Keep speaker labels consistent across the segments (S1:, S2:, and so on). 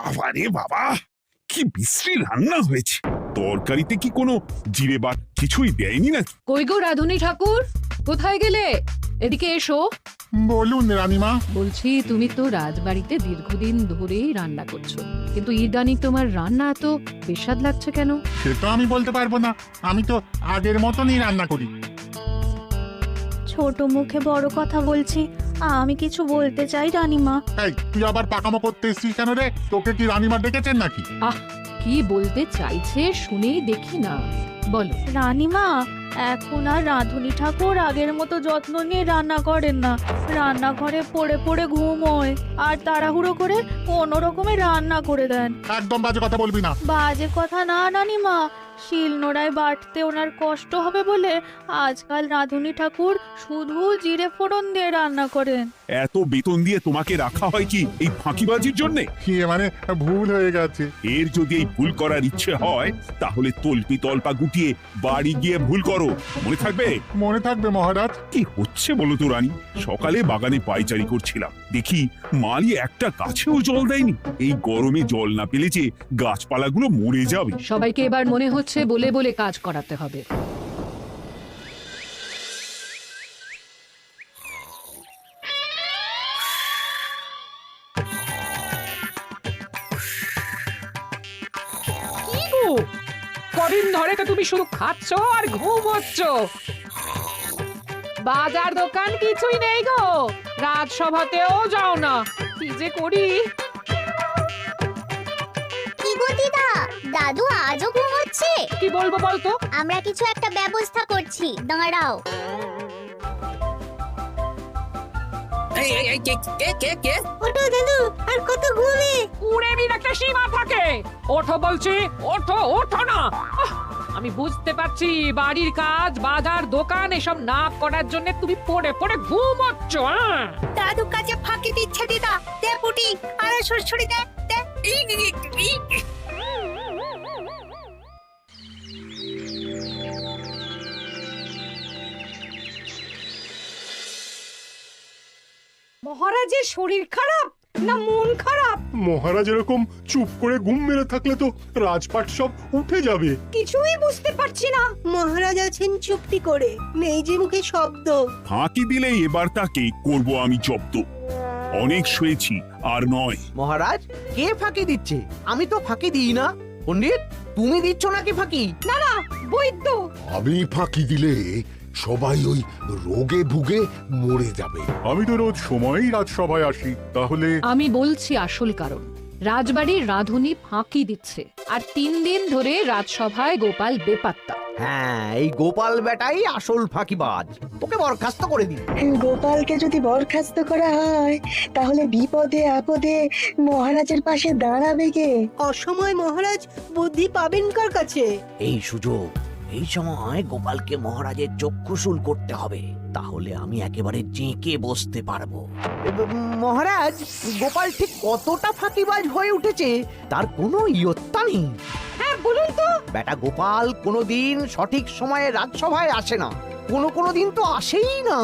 S1: আরে বাবা, কি বিশ্রী রান্না হয়েছে! তরকারিতে কি কোনো জিরে বা কিছুই দেয়নি নাকি?
S2: কই গো রাধুনী ঠাকুর, কোথায় গেলে? এদিকে এসো।
S3: বলুন রানীমা।
S2: বলছি, তুমি তো রাজবাড়িতে দীর্ঘদিন ধরেই রান্না করছো, কিন্তু ইদানিং তোমার রান্না এত বেস্বাদ লাগছে কেন?
S3: সে তো আমি বলতে পারবো না, আমি তো আগের মতনই রান্না করি।
S4: ছোট মুখে বড় কথা বলছি, আমি কিছু বলতে চাই রানীমা।
S3: এই, তুই আবার পাকামো করতে এসছিস কেন রে? তোকে কি রানীমা ডেকেছেন নাকি?
S2: আহ, কি বলতে চাইছে শুনেই দেখি না, বলো।
S4: রানীমা, এখন আর রাধুনী ঠাকুর আগের মতো যত্ন নিয়ে রান্না করেন না। রান্নাঘরে পড়ে পড়ে ঘুমোয় আর তাড়াহুড়ো করে কোনো রকমে রান্না করে দেন।
S3: একদম বাজে কথা বলবি না।
S4: বাজে কথা না রানীমা, শিলনোড়ায় বাটতে ওনার কষ্ট হবে বলে আজকাল রাধুনী ঠাকুর শুধু জিরে ফোড়ন দিয়ে রান্না করেন।
S1: এত বেতন দিয়ে তোমাকে রাখা হয় কি এই ফাঁকিবাজির জন্যে?
S3: কি মানে ভুল হয়ে গেছে।
S1: এর যদি এই ভুল করার ইচ্ছে হয় তাহলে তল্পি তল্পা গুটিয়ে বাড়ি গিয়ে ভুল করো, মনে থাকবে?
S3: মনে থাকবে মহারাজ।
S1: কি হচ্ছে বলো তো রানী? সকালে বাগানে পায়চারি করছিলাম, দেখি মালি একটা গাছেও জল দেয়নি। এই গরমে জল না পেলে যে গাছপালাগুলো মরে যাবে।
S2: সবাইকে এবার মনে হচ্ছে বলে বলে কাজ করাতে হবে।
S5: কি গো, কদিন ধরে তো তুমি শুধু খাচ্ছ আর ঘুমোচ্ছ। বাজার দোকান কিছুই নেই গো, রাজসভাতেও যাও না। কি যে করি।
S6: কি গো দিদা, দাদু আজও ঘুমোচ্ছে?
S5: কি বলবো বলতো?
S6: আমরা কিছু একটা ব্যবস্থা করছি, দাঁড়াও। ওঠো দাদু, আর কত ঘুমে?
S5: কুড়েমির একটা সীমা থাকে। ওঠো বলছি, ওঠো, ওঠো না। আমি বুঝতে পারছি বাড়ির কাজ, বাজার দোকান এসব না করার জন্য তুমি পড়ে পড়ে ঘুমোচ্ছ।
S6: দাদু কাছে ফাঁকি দিচ্ছে দিদা। দে পুটি, আর সরসরি দে, দে।
S5: মহারাজের শরীর খারাপ না মন খারাপ?
S7: মহারাজ এরকম চুপ করে ঘুম মেরে থাকলে তো রাজপাট সব উঠে যাবে।
S5: কিছুই বুঝতে পারছি না।
S8: মহারাজ আছেন চুপটি করে, নেই যে মুখে শব্দ।
S1: ফাঁকি দিলে এবার তাকে করব আমি জব্দ। অনেক শুয়েছি, আর নয়।
S9: মহারাজ, কে ফাঁকি দিচ্ছে? আমি তো ফাঁকি দিই না। পণ্ডিত, তুমি দিচ্ছ নাকি ফাঁকি?
S5: বৈদ্য।
S10: আমি ফাঁকি দিলে সবাই ওই রোগে ভুগে মরে যাবে।
S3: আমি তো রোজ সময়ই রাজসভায় আসি, তাহলে
S2: আমি বলছি আসল কারণ। রাজবাড়ির রাধুনী ফাঁকি দিচ্ছে, আর 3 দিন ধরে রাজসভায় গোপাল বেপাত্তা।
S9: হ্যাঁ, এই গোপাল বেটাই আসল ফাঁকিবাজ। তোকে বরখাস্ত করে দিই।
S8: গোপালকে যদি বরখাস্ত করা হয় তাহলে বিপদে আপদে মহারাজের পাশে দাঁড়াবে কে? অসময় মহারাজ বুদ্ধি পাবেন কার কাছে?
S9: এই সুযোগ, এই সময় গোপালকে মহারাজের চক্ষুশূল করতে হবে, তাহলে আমি একেবারে জেঁকে বসতে পারবো। মহারাজ, গোপাল ঠিক কতটা ফাঁকিবাজ হয়ে উঠেছে তার কোনো ইয়ত্তা নেই।
S5: হ্যাঁ, বলুন তো।
S9: বেটা গোপাল কোনোদিন সঠিক সময়ে রাজসভায় আসে না। কোনো দিন তো আসেই না,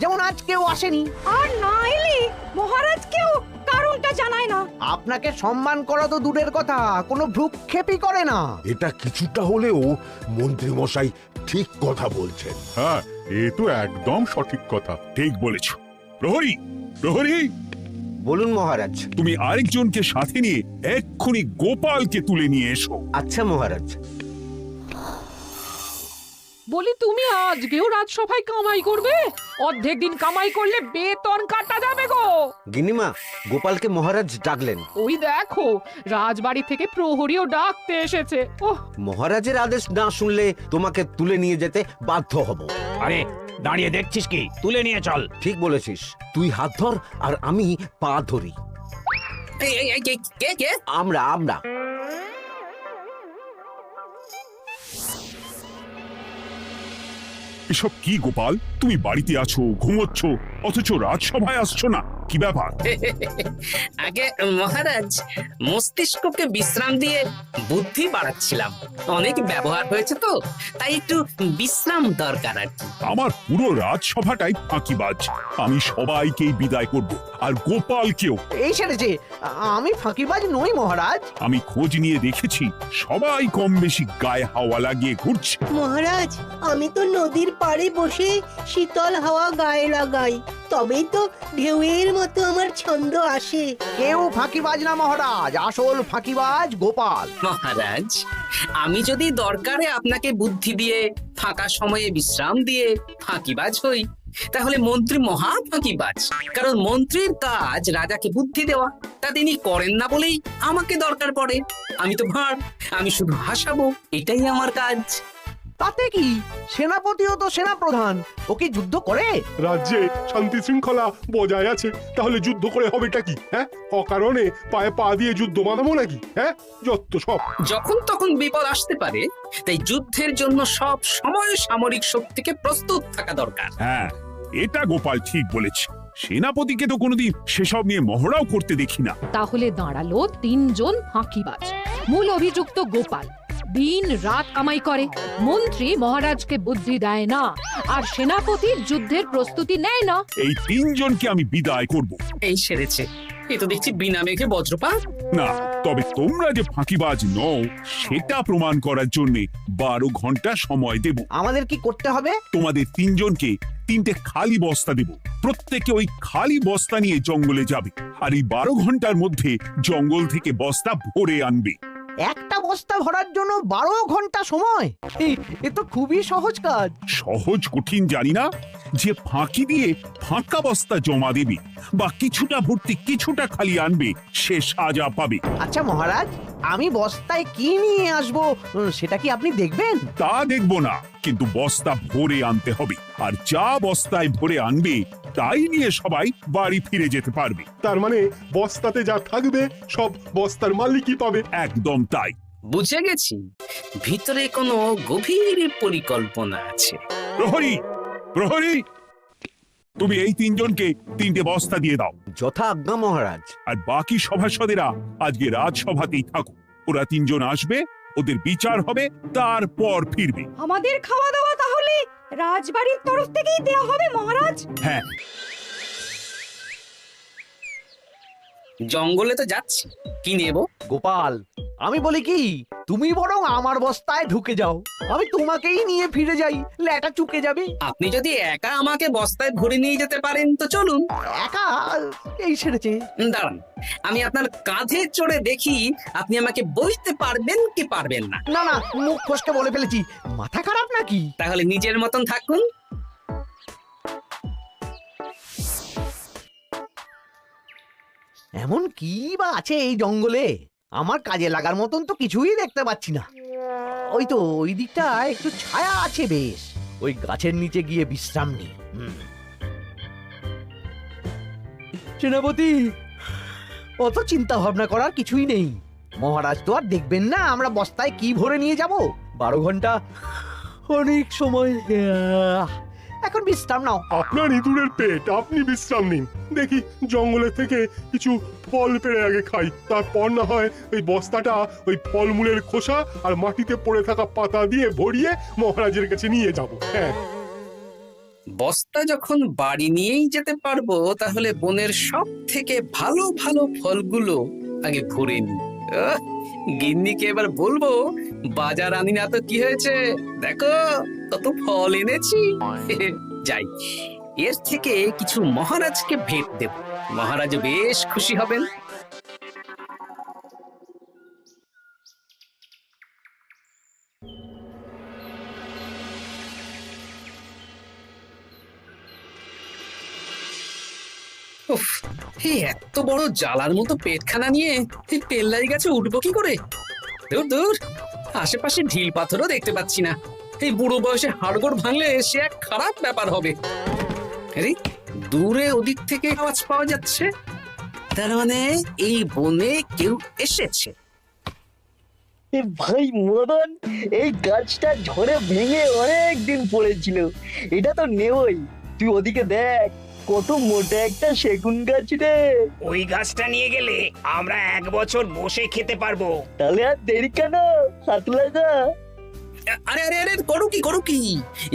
S9: যেমন আজকেও আসেনি।
S5: আর না এলে মহারাজকেও কারণটা জানায় না।
S9: আপনাকে সম্মান করা তো দূরের কথা, কোনো ভ্রুক্ষেপই করে না।
S10: এটা কিছুটা হলেও মন্ত্রী মশাই ঠিক কথা বলছেন।
S3: হ্যাঁ, এ তো একদম সঠিক কথা।
S1: ঠিক বলেছ। প্রহরী, প্রহরী,
S9: বলুন মহারাজ।
S1: তুমি আরেকজনকে সাথে নিয়ে এক্ষুনি গোপালকে তুলে নিয়ে এসো।
S9: আচ্ছা মহারাজ।
S5: বলি, তুমি আজকেও রাজসভায় কামাই করবে? অর্ধেক দিন কামাই করলে বেতন কাটা যাবে গো।
S9: গিন্নিমা, গোপালকে মহারাজ ডাকলেন।
S5: ওই দেখো, রাজবাড়ি থেকে প্রহরীও ডাকতে এসেছে। ওহ,
S9: মহারাজের আদেশ না শুনলে তোমাকে তুলে নিয়ে যেতে বাধ্য হব।
S11: আরে দাঁড়িয়ে দেখছিস কি? তুলে নিয়ে চল।
S9: ঠিক বলেছিস, তুই হাত ধর আর আমি পা ধরি। আমরা
S1: এসব কি গোপাল? তুমি বাড়িতে আছো, ঘুমোচ্ছ, অথচ রাজসভায় আসছো না, কি ব্যাপার?
S12: আগে মহারাজ, মস্তিষ্ককে বিশ্রাম দিয়ে বুদ্ধি বাড়াচ্ছিলাম। অনেক ব্যবহার হয়েছে তো, তাই একটু বিশ্রাম দরকার আর কি।
S1: আমার পুরো রাজসভাটাই ফাঁকিবাজ। আমি সবাইকেই বিদায় করব, আর গোপালকেও।
S9: এই সেরেছে, আমি ফাঁকিবাজ নই মহারাজ।
S1: আমি খোঁজ নিয়ে দেখেছি সবাই কম বেশি গায়ে হাওয়া লাগিয়ে ঘুরছে।
S8: মহারাজ, আমি তো নদীর পাড়ে বসে শীতল হাওয়া গায়ে লাগাই, তবেই তো ঢেউয়ের মতো আমার ছন্দ আসে।
S9: কেউ ফাঁকিবাজ না মহারাজ, আসল ফাঁকিবাজ গোপাল।
S12: মহারাজ, আমি যদি দরকারে আপনাকে বুদ্ধি দিয়ে, ফাঁকা সময়ে বিশ্রাম দিয়ে ফাঁকিবাজ হই, তাহলে মন্ত্রী মহা ফাঁকিবাজ। কারণ মন্ত্রীর কাজ রাজাকে বুদ্ধি দেওয়া, তা তিনি করেন না বলেই আমাকে দরকার পড়ে। আমি তো ভাঁড়, আমি শুধু হাসাবো, এটাই আমার কাজ।
S9: তাতে কি, সেনাপতিও তো সেনাপ্রধান, ও কি যুদ্ধ করে?
S7: রাজ্যে শান্তি শৃঙ্খলা বজায় আছে, তাহলে যুদ্ধ করে হবেটা কি? হ্যাঁ, অকারণে পায়ে পা দিয়ে যুদ্ধ বাঁধাবো নাকি? হ্যাঁ, যত সব।
S12: যখন তখন বিপদ আসতে পারে, তাই যুদ্ধের জন্য সব সময় সামরিক শক্তিকে প্রস্তুত থাকা দরকার।
S1: হ্যাঁ, এটা গোপাল ঠিক বলেছে। সেনাপতিকে তো কোনোদিন সেসব নিয়ে মহড়াও করতে দেখি না।
S2: তাহলে দাঁড়ালো 3 জন ফাঁকিবাজ। মূল অভিযুক্ত গোপাল দিন রাত কামাই করে, মন্ত্রী মহারাজকে বুদ্ধি দেয় না, আর সেনাপতি যুদ্ধের প্রস্তুতি নেয় না।
S1: এই 3 জনকে আমি বিদায় করব।
S12: এই সেরেছে, এ তো দেখছি বিনা মেঘে বজ্রপাত।
S1: না, তবে তোমরা যে ফাঁকিবাজ নও সেটা প্রমাণ করার জন্য 12 ঘন্টা সময় দেব।
S9: আমাদের কি করতে হবে?
S1: তোমাদের 3 জনকে 3টে খালি বস্তা দেব। প্রত্যেকে ওই খালি বস্তা নিয়ে জঙ্গলে যাবে, আর এই 12 ঘন্টার মধ্যে জঙ্গল থেকে বস্তা ভরে আনবে।
S9: একটা বস্তা ভরার জন্য 12 ঘন্টা সময়? এ তো খুবই সহজ কাজ।
S1: সহজ কঠিন জানি না, যে ফাঁকি দিয়ে ফাঁকা বস্তা জমা দেবে বা কিছুটা ভর্তি কিছুটা খালি আনবে, সে সাজা পাবে।
S9: আচ্ছা মহারাজ, আমি বস্তায় কি নিয়ে আসবো সেটা কি আপনি দেখবেন?
S1: তা দেখব না, কিন্তু বস্তা ভরে আনতে হবে। আর যা বস্তায় ভরে আনবে তাই নিয়ে সবাই বাড়ি ফিরে যেতে পারবে।
S7: তার মানে বস্তাতে যা থাকবে সব বস্তার মালিকই পাবে।
S1: একদম তাই।
S12: বুঝে গেছি, ভিতরে কোনো গভীর পরিকল্পনা আছে।
S1: প্রহরী, প্রহরী, তুমি এই 3 জনকে 3টে বস্তা দিয়ে দাও।
S9: যথা আজ্ঞা মহারাজ।
S1: আর বাকি সভাসদেরা আজকে রাজসভাতেই থাকুক। ওরা 3 জন আসবে, ওদের বিচার হবে, তারপর ফিরবে।
S4: আমাদের খাওয়া দাওয়া তাহলে রাজবাড়ির তরফ থেকেই দেওয়া হবে মহারাজ?
S1: হ্যাঁ।
S12: জঙ্গলে তো যাচ্ছি, কি নেব?
S9: গোপাল, আমি বলি কি, তুমি বরং আমার বস্তায় ঢুকে যাও, আমি তোমাকেই নিয়ে ফিরে যাই, লেটা চুকে যাবে।
S12: আপনি যদি একা আমাকে বস্তায় ভরে নিয়ে যেতে পারেন তো চলুন।
S9: একা? এই সেরেছে।
S12: দাঁড়ান, আমি আপনার কাঁধে চড়ে দেখি আপনি আমাকে বইতে পারবেন কি পারবেন না।
S9: না না, মুখ ফসকে বলে ফেলেছি, মাথা খারাপ নাকি?
S12: তাহলে নিজের মতন থাকুন।
S9: এমন কি বা আছে এই জঙ্গলে? আমার কাজে লাগার মতন তো কিছুই দেখতে পাচ্ছি না। ওই তো ওই দিকটা একটু ছায়া আছে বেশ, ওই গাছের নিচে গিয়ে বিশ্রাম নিই। সেনাপতি, অত চিন্তা ভাবনা করার কিছুই নেই। মহারাজ তো আর দেখবেন না আমরা বস্তায় কি ভরে নিয়ে যাব। 12 ঘন্টা অনেক সময়, এখন বিশ্রাম নাও।
S7: আপনার ইঁদুরের পেট, আপনি বিশ্রাম নিন। দেখি জঙ্গলে থেকে কিছু ফল পেড়ে আগে খাই, তারপর না হয় ওই বস্তাটা ওই ফলমূলের খোসা আর মাটিতে পড়ে থাকা পাতা দিয়ে ভরিয়ে মহারাজের কাছে নিয়ে যাব। হ্যাঁ,
S12: বস্তা যখন বাড়ি নিয়েই যেতে পারবো, তাহলে বনের সব থেকে ভালো ভালো ফলগুলো আগে ভরে নি। গিন্নিকে এবার বলবো, বাজার আনি না তো কি হয়েছে, দেখো কত ফল এনেছি। যাই, এর থেকে কিছু মহারাজকে ভেট দেব, মহারাজ বেশ খুশি হবেন। উফ, এই এত বড় জ্বালার মতো পেটখানা নিয়ে এই পেল্লাই গাছে উঠবো কি করে? দূর দূর, আশেপাশে ঢিল পাথরও দেখতে পাচ্ছি না। এই বুড়ো বয়সে হাড়গোড় ভাঙলে সে এক খারাপ ব্যাপার হবে। আরে দূরে ওদিক থেকে আওয়াজ পাওয়া যাচ্ছে, তার মানে এই বনে কেউ এসেছে।
S8: ভাই মদন, এই গাছটা ঝড়ে ভেঙে অনেক দিন পড়েছিল, এটা তো নেবই। তুই ওদিকে দেখ, কত মোটা একটা সেগুন গাছ রে।
S11: ওই গাছটা নিয়ে গেলে আমরা 1 বছর বসে খেতে পারবো।
S8: তাহলে আর দেরি কেন, হাত লাগা।
S12: আরে আরে আরে করো কি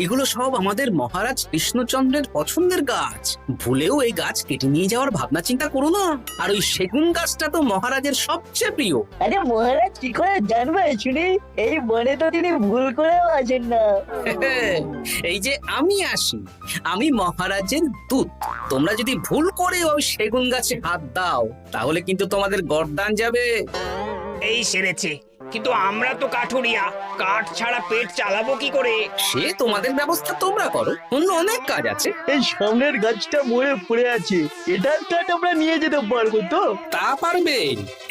S12: এগুলো সব আমাদের মহারাজ কৃষ্ণচন্দ্রের পছন্দের গাছ। ভুলেও এই গাছ কেটে নিয়ে যাওয়ার ভাবনা চিন্তা করো না। আর ওই সেগুন গাছটা তো মহারাজের সবচেয়ে প্রিয়।
S8: আরে মহারাজ কি করে জানবে শুনি? এই বনে তো তিনি ভুল করেও আসেন না।
S12: এই যে আমি আসি, আমি মহারাজের দূত। তোমরা যদি ভুল করে ওই সেগুন গাছে হাত দাও তাহলে কিন্তু তোমাদের গর্দান যাবে।
S11: এই সেরেছে, কিন্তু আমরা তো কাঠুরিয়া, কাঠ ছাড়া পেট চালাবো কি করে?
S12: সে তোমাদের ব্যবস্থা তোমরা করো, অন্য অনেক কাজ আছে।
S8: এই সামনের গাছটা মরে পড়ে আছে, এটার কাঠ আমরা নিয়ে যেতে পারবো তো?
S12: তা পারবে,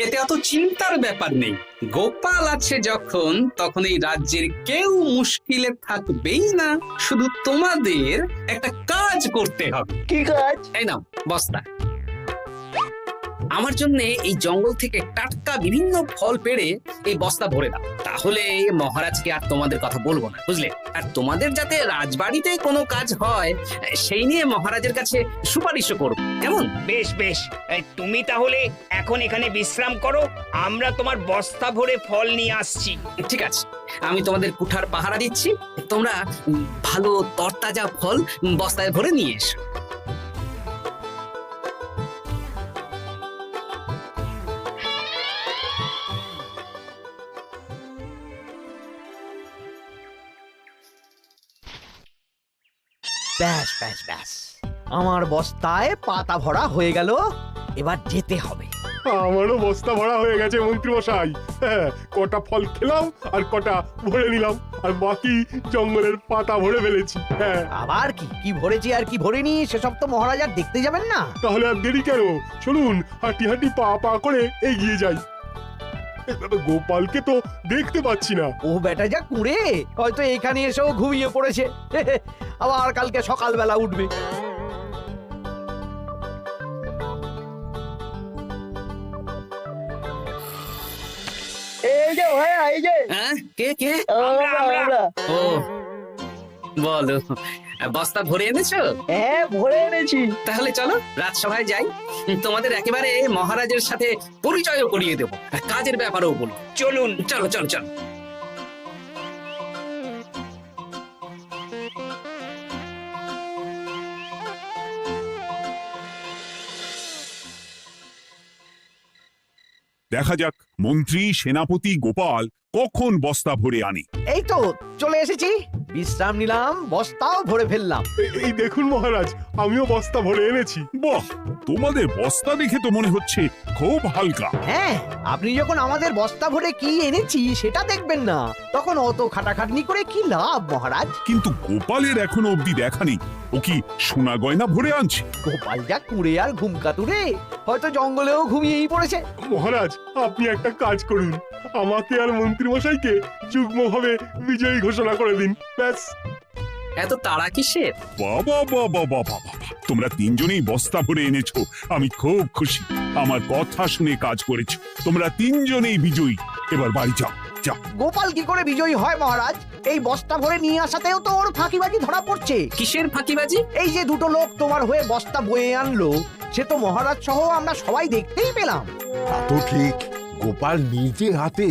S12: এতে অত চিন্তার ব্যাপার নেই। গোপাল আছে যখন, তখন এই রাজ্যের কেউ মুশকিলে থাকবেই না। শুধু তোমাদের একটা কাজ করতে হবে।
S8: কি কাজ?
S12: এই নাও বস্তা। আমার জন্য এই জঙ্গল থেকে টাটকা বিভিন্ন ফল পেড়ে এই বস্তা ভরে দাও। তাহলে মহারাজকে আর তোমাদের কথা বলবো না, বুঝলে? আর তোমাদের যাতে রাজবাড়িতে কোনো কাজ হয় সেই নিয়ে মহারাজের কাছে সুপারিশও করবো, কেমন?
S11: বেশ বেশ, তুমি তাহলে এখন এখানে বিশ্রাম করো, আমরা তোমার বস্তা ভরে ফল নিয়ে আসছি।
S12: ঠিক আছে, আমি তোমাদের কুঠার পাহারা দিচ্ছি। তোমরা ভালো তরতাজা ফল বস্তায় ভরে নিয়ে এসো।
S9: ব্যাস ব্যাস ব্যাস, আমার বস্তায় পাতা ভরা হয়ে গেল। এবার যেতে হবে।
S7: আমারও বস্তা ভরা হয়ে গেছে মন্ত্রী মশাই। হ্যাঁ, কটা ফল খেলাম আর কটা ভরে নিলাম, আর বাকি জঙ্গলের পাতা ভরে ফেলেছি। হ্যাঁ,
S9: আবার কি কি ভরেছি আর কি ভরিনি সেসব তো মহারাজ আর দেখতে যাবেন না।
S7: তাহলে আর দেরি কেন? চলুন হাঁটি হাঁটি পা পা করে এগিয়ে যাই। গোপালকে তো দেখতে পাচ্ছি না।
S9: ও বেটা যা কুঁড়ে, হয়তো এখানে এসেও ঘুমিয়ে পড়েছে। আবার কালকে সকালবেলা উঠবে।
S8: এই যে ভাই, এই যে।
S12: হ্যাঁ, কে কে?
S8: আমরা।
S12: ও বলো, বস্তা ভরে এনেছো?
S8: হ্যাঁ, ভরে এনেছি।
S12: তাহলে চলো রাজসভায় যাই। তোমাদের একেবারে মহারাজের সাথে পরিচয়ও করিয়ে দেবো, আর কাজের ব্যাপারেও বলবো।
S11: চলুন
S12: চলো চলো চলো।
S1: দেখা যাক মন্ত্রী সেনাপতি গোপাল কখন বস্তা ভরে আনে।
S9: এই তো চলে এসেছি, বিশ্রাম নিলাম, বস্তাও ভরে ফেললাম।
S7: এই দেখুন মহারাজ, আমিও বস্তা ভরে এনেছি।
S1: বাহ, তোমাদের বস্তা দেখে তো মনে হচ্ছে খুব হালকা।
S9: হ্যাঁ, আপনি যখন আমাদের বস্তা ভরে কি এনেছি সেটা দেখবেন না, তখন অত খাটাখাটনি করে কি লাভ মহারাজ?
S1: কিন্তু গোপালের এখনো অব্দি দেখা নেই। ও কি সোনা গয়না ভরে আনছে?
S9: গোপাল যা কুঁড়ে আর ঘুমকাতুরে, হয়তো জঙ্গলেও ঘুমিয়েই পড়েছে।
S7: মহারাজ, আপনি একটা কাজ করুন, আমাকে আর মন্ত্রী মশাইকে যুগ্মভাবে বিজয়ী ঘোষণা করে দিন, ব্যাস।
S12: এত তাড়া কিসের?
S1: বাবা বাবা বাবা বাবা, তোমরা তিনজনেই বস্তা ভরে এনেছো, আমি খুব খুশি। আমার কথা শুনে কাজ করেছো, তোমরা তিনজনেই বিজয়ী। এবার বাড়ি যাও যাও।
S9: গোপাল কি করে বিজয়ী হয় মহারাজ? এই বস্তা ভরে নিয়ে আসাতেও তো ওর ফাঁকিবাজি ধরা পড়ছে।
S12: কিসের ফাঁকিবাজি?
S9: এই যে দুটো লোক তোমার হয়ে বস্তা বয়ে আনলো, সে তো মহারাজ সহ আমরা সবাই দেখতেই পেলাম।
S10: তা তো ঠিক, গোপাল নিজে হাতে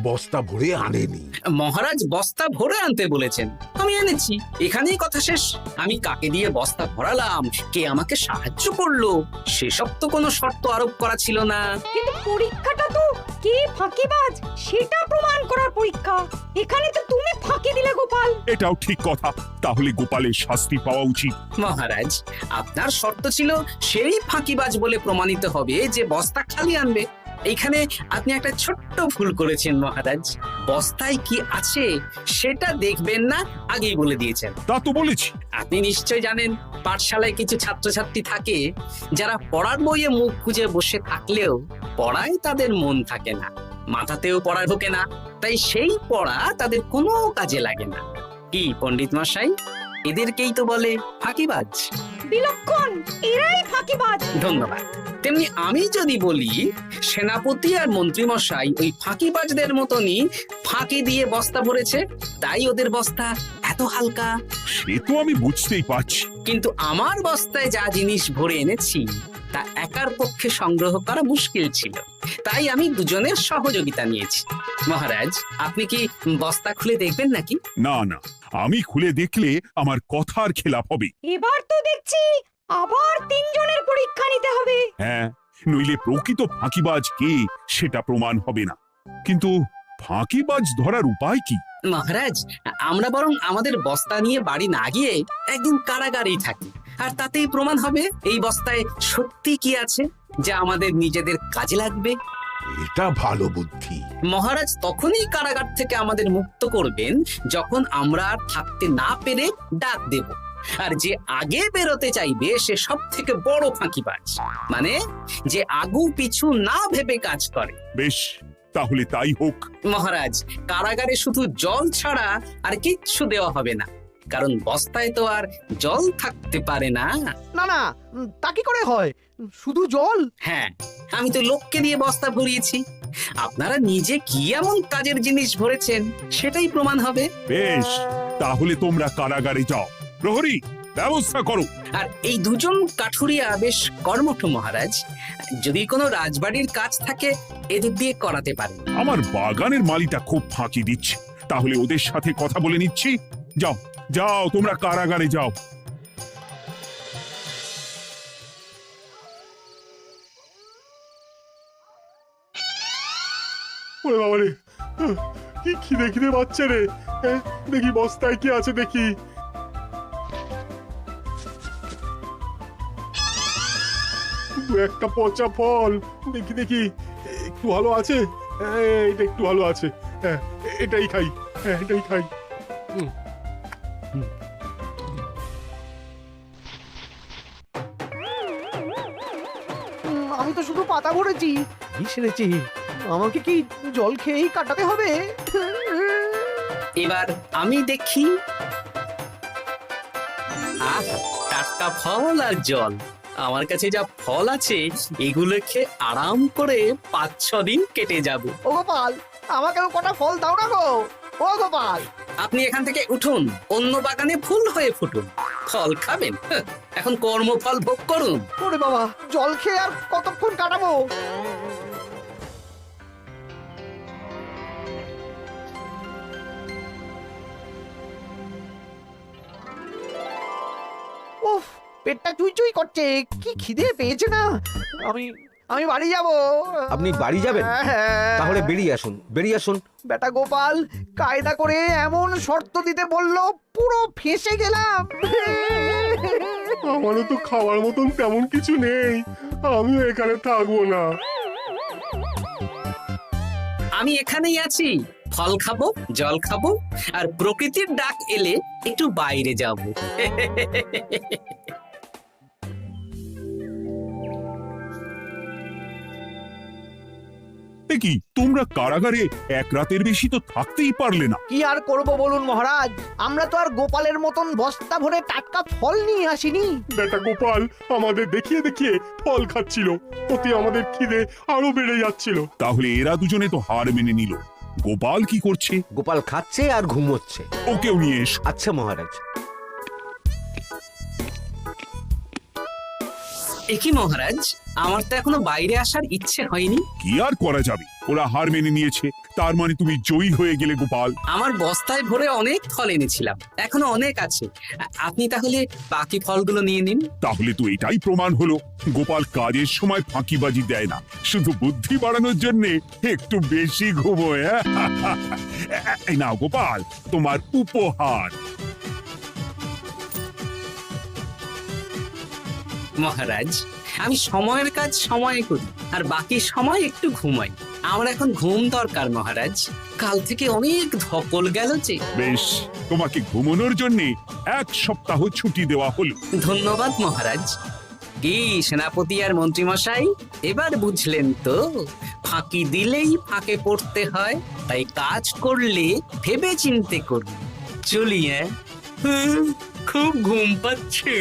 S10: বস্তা ভরে আনেনি।
S12: মহারাজ বস্তা ভরে আনতে বলেছেন, আমি এনেছি, এখানেই কথা শেষ। আমি কাকে দিয়ে বস্তা ভরালাম, কে আমাকে সাহায্য করলো, সেসব তো কোনো শর্ত আরোপ করা ছিল না।
S6: কিন্তু পরীক্ষাটা তো কে ফাঁকিবাজ সেটা প্রমাণ করার পরীক্ষা। এখানে তো তুমি ফাঁকি দিলে গোপাল।
S1: এটাও ঠিক কথা, তাহলে গোপালের শাস্তি পাওয়া উচিত।
S12: মহারাজ, আপনার শর্ত ছিল সেই ফাঁকিবাজ বলে প্রমাণিত হবে যে বস্তা খালি আনবে। এখানে আপনি একটা ছোট্ট ভুল করেছেন মহারাজ। বস্তায় কি আছে সেটা দেখবেন না, আগেই বলে দিয়েছেন।
S1: তা তো বলেছি।
S12: আপনি নিশ্চয় জানেন, পাঠশালায় কিছু ছাত্রছাত্রী থাকে যারা পড়ার বইয়ে মুখ খুঁজে বসে থাকলেও পড়ায় তাদের মন থাকে না, মাথাতেও পড়া ঢোকে না, তাই সেই পড়া তাদের কোনো কাজে লাগে না। কি পণ্ডিত মশাই, এদেরকেই তো বলে ফাঁকিবাজ।
S6: বিলক্ষণ, এরাই ফাঁকিবাজ।
S12: ধন্যবাদ। তেমনি আমি যদি বলি সেনাপতি আর মন্ত্রী মশাই ওই ফাঁকিবাজদের মতনই ফাঁকি দিয়ে বস্তা ভরেছে, তাই ওদের বস্তা এত হালকা।
S1: সে তো আমি বুঝতেই পারছি,
S12: কিন্তু আমার বস্তায় যা জিনিস ভরে এনেছি তা একার পক্ষে সংগ্রহ করা মুশকিল ছিল, তাই আমি দুজনের সহযোগিতা নিয়েছি। মহারাজ, আপনি কি বস্তা খুলে দেখবেন নাকি?
S1: না না, আমি খুলে দেখলে আমার কথার খেলাপ হবে।
S6: এবার তো দেখছি আবার তিনজনের পরীক্ষা নিতে হবে।
S1: হ্যাঁ, নইলে প্রকৃত ফাঁকিবাজ কে সেটা প্রমাণ হবে না। কিন্তু ফাঁকিবাজ ধরার উপায় কি?
S12: মহারাজ, আমরা বরং আমাদের বস্তা নিয়ে বাড়ি না গিয়ে একদিন কারাগারেই থাকি, আর তাতেই প্রমাণ হবে এই বস্তায় সত্যি কি আছে যা আমাদের নিজেদের কাজে লাগবে।
S10: এটা ভালো বুদ্ধি।
S12: মহারাজ তখনই কারাগার থেকে আমাদের মুক্ত করবেন যখন আমরা আর থাকতে না পেরে ডাক দেব, আর যে আগে বেরোতে চাইবে সে সব থেকে বড় ফাঁকিবাজ, মানে যে আগু পিছু না ভেবে কাজ করে।
S1: বেশ, তাহলে তাই হোক।
S12: মহারাজ, কারাগারে শুধু জল ছাড়া আর কিচ্ছু দেওয়া হবে না, কারণ বস্তায় তো আর জল থাকতে পারে না।
S9: না না, তা কি করে হয়? শুধু জল?
S12: হ্যাঁ, আমি তো লোককে দিয়ে বস্তা ভরিয়েছি। আপনারা নিজে কি এমন কাজের জিনিস ভরেছেন সেটাই প্রমাণ হবে।
S1: বেশ, তাহলে তোমরা কারাগারে যাও। প্রহরী, ব্যবস্থা করো।
S12: আর এই দুজন কাঠুরিয়া বেশ কর্মঠ মহারাজ, যদি কোনো রাজবাড়ির কাজ থাকে এদের দিয়ে করাতে পারেন।
S1: আমার বাগানের মালিটা খুব ফাঁকি দিচ্ছে, তাহলে ওদের সাথে কথা বলে নিচ্ছি। যাও যাও, তোমরা কারাগারে যাও।
S7: ওরে বাবা রে, কি খিদে খিদে পাচ্ছে রে। দেখি বস্তায় কি আছে দেখি। দু একটা পচা ফল, দেখি দেখি একটু ভালো আছে। এটা একটু ভালো আছে, হ্যাঁ এটাই খাই, হ্যাঁ এটাই খাই।
S9: আমি তো শুধু পাতা ভরেছি। কি সেরেছি? আমাকে কি জল খেয়েই কাটাতে হবে?
S12: এবার আমি দেখি। আহ, টাটকা ফল আর জল। আমার কাছে যা ফল আছে এগুলো খেয়ে আরাম করে 5-6 দিন কেটে যাবে।
S9: ও গোপাল, আমাকেও কটা ফল দাও না গো। ও গোপাল,
S12: আপনি এখান থেকে উঠুন, অন্য বাগানে ফুল হয়ে ফুটুন। ফল খাবেন? এখন কর্মফল ভোগ করুন।
S9: ওরে বাবা, জল খেয়ে আর কতক্ষণ কাটাবো? উফ, পেটটা চুই করছে। কি খিদে পেয়েছে না। আমি আমি বাড়ি যাব।
S13: আপনি বাড়ি যাবেন? তাহলে বেরিয়ে আসুন, বেরিয়ে আসুন।
S9: বেটা গোপাল কায়দা করে এমন শর্ত দিতে বললো, পুরো ফেঁসে গেলাম।
S7: আমারও তো খাওয়ার মতন তেমন কিছু নেই, আমিও এখানে থাকবো না।
S12: আমি এখানেই আছি, ফল খাবো, জল খাবো, আর প্রকৃতির ডাক এলে একটু বাইরে যাব।
S1: কি তোমরা কারাগারে এক রাতের বেশি তো থাকতেই পারলে না?
S9: কি আর করব বলুন মহারাজ, আমরা তো আর গোপালের মতন বস্তা ভরে টাটকা ফল নিয়ে আসিনি।
S7: বেটা গোপাল আমাদের দেখিয়ে দেখিয়ে ফল খাচ্ছিল, ওতে আমাদের খিদে আরো বেড়ে যাচ্ছিল।
S1: তাহলে এরা দুজনে তো হার মেনে নিল। গোপাল কি করছে?
S13: গোপাল খাচ্ছে আর ঘুমোচ্ছে।
S1: ওকেও নিয়ে এসো।
S13: আচ্ছা মহারাজ।
S12: একই মহারাজ, আমার তো এখনো বাইরে আসার ইচ্ছে হয়নি।
S1: কি আর করা যাবে, ওরা হার মেনে নিয়েছে, তার মানে তুমি জয়ী হয়ে গেলে গোপাল।
S12: আমার বস্তায় ভরে অনেক ফল এনেছিলাম, এখনো অনেক আছে। আপনি তাহলে বাকি ফলগুলো নিয়ে নিন।
S1: তাহলে তো এটাই প্রমাণ হলো গোপাল কাজের সময় ফাঁকিবাজি দেয় না, শুধু বুদ্ধি বাড়ানোর জন্য একটু বেশি ঘুমোয়। এই নাও গোপাল, তোমার উপহার।
S12: মহারাজ, আমি সময়ের কাজ সময়ে করি আর বাকি সময় একটু ঘুমাই। আমার এখন ঘুম দরকার মহারাজ, কাল থেকে অনেক ধকল গেল যে।
S1: বেশ, তোমাকে ঘুমানোর জন্য 1 সপ্তাহ ছুটি দেওয়া হলো।
S12: ধন্যবাদ মহারাজ। কি সেনাপতি আর মন্ত্রীমশাই, এবার বুঝলেন তো ফাঁকি দিলেই ফাঁকে পড়তে হয়, তাই কাজ করলে ভেবে চিন্তে করুন। চলি, খুব ঘুম পাচ্ছে।